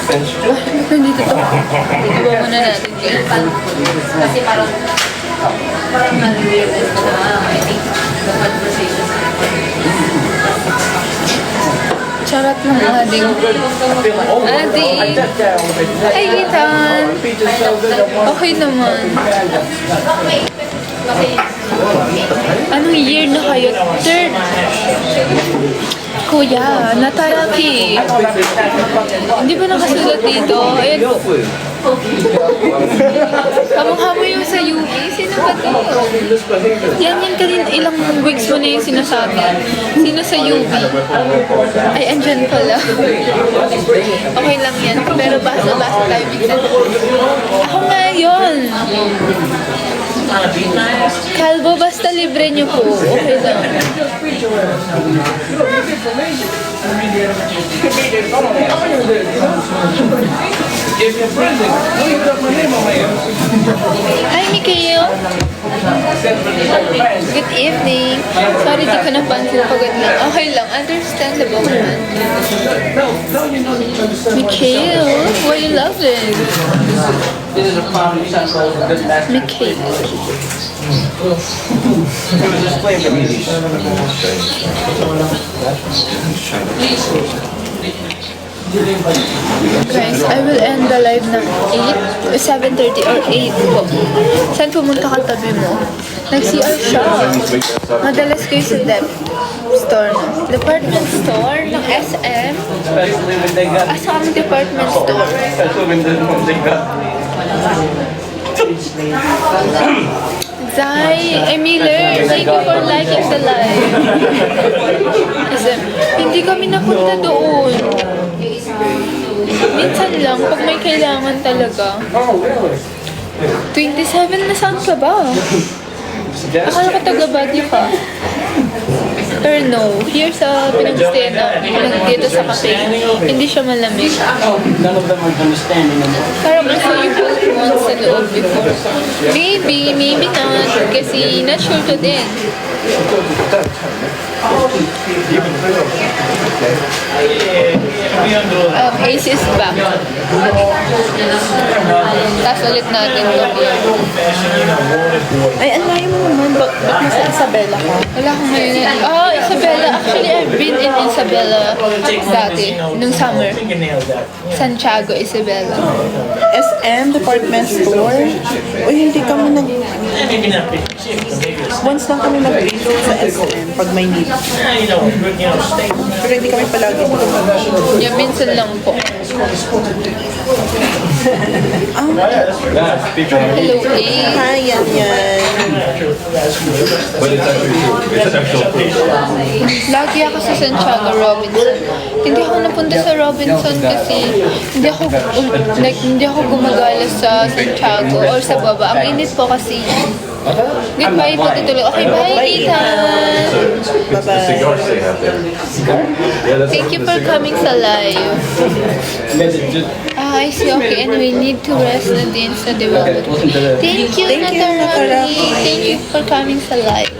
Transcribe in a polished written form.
Nandito to. Iba muna natin dyan. Kasi parang na-realize ko na, I think, the conversation Charot ng ading. Ading! Ay, Ethan! Okay naman. Anong year na kayo? Third. Kuya, nataraki. Hindi ba nakasulat dito? Ayan po. Hamong-hamo yung sa UV. Sino ba to? Yan kanina. Ilang weeks mo na yung sinasabi. Sino sa UV? Ay, andyan pala. Okay lang yan. Pero basa-basa tayo minsan. Ako nga yun. Kalbo, basta libre niyo po. Okay lang. Hi, Mikhail. Good evening. Sorry, di ko napansin pagod lang. Okay lang. Understandable naman. Mikhail, why you laughing? Mikhail. Guys, I will end the live ng 8, 7:30 or 8 po. Saan pumunta ka tabi mo? Nag-CR siya. Madalas kayo sa store, no? Department store ng SM? Saan ang department store? Zai, Miller, thank you for liking the live. SM, hindi kami napunta doon. Minsan lang, pag may kailangan talaga. 27 na saan ka ba? Akala ko taga-Baguio ka. Or no, here sa pinag-stay na, dito sa cafe, hindi siya malamig. Parang gusto yung Pokemon sa loob before. Maybe not, kasi not sure to din. Ace is back. Tapos ulit natin to. Ay, ang layo mo naman. Ba't nasa Isabela ka? Wala akong ngayon. Oh, Isabela. Actually, I've been in Isabela dati, nung summer. Santiago, Isabela. SM, department store. Uy, hindi kami once lang kami nag-visit sa SM pag may need. Pero hindi kami palagi. Yeah, minsan lang po. Hello, A. Hi, yan. Lagi ako sa Santiago, Robinson. Hindi ako napunta sa Robinson kasi hindi ako gumagala sa Santiago or sa baba. Ang init po kasi. Goodbye po tutuloy. Okay, bye, Ethan. Bye-bye. Thank you for coming sa live. I see. Okay, and we need to rest na din sa development. Thank you, Natarami. Thank you for coming sa live.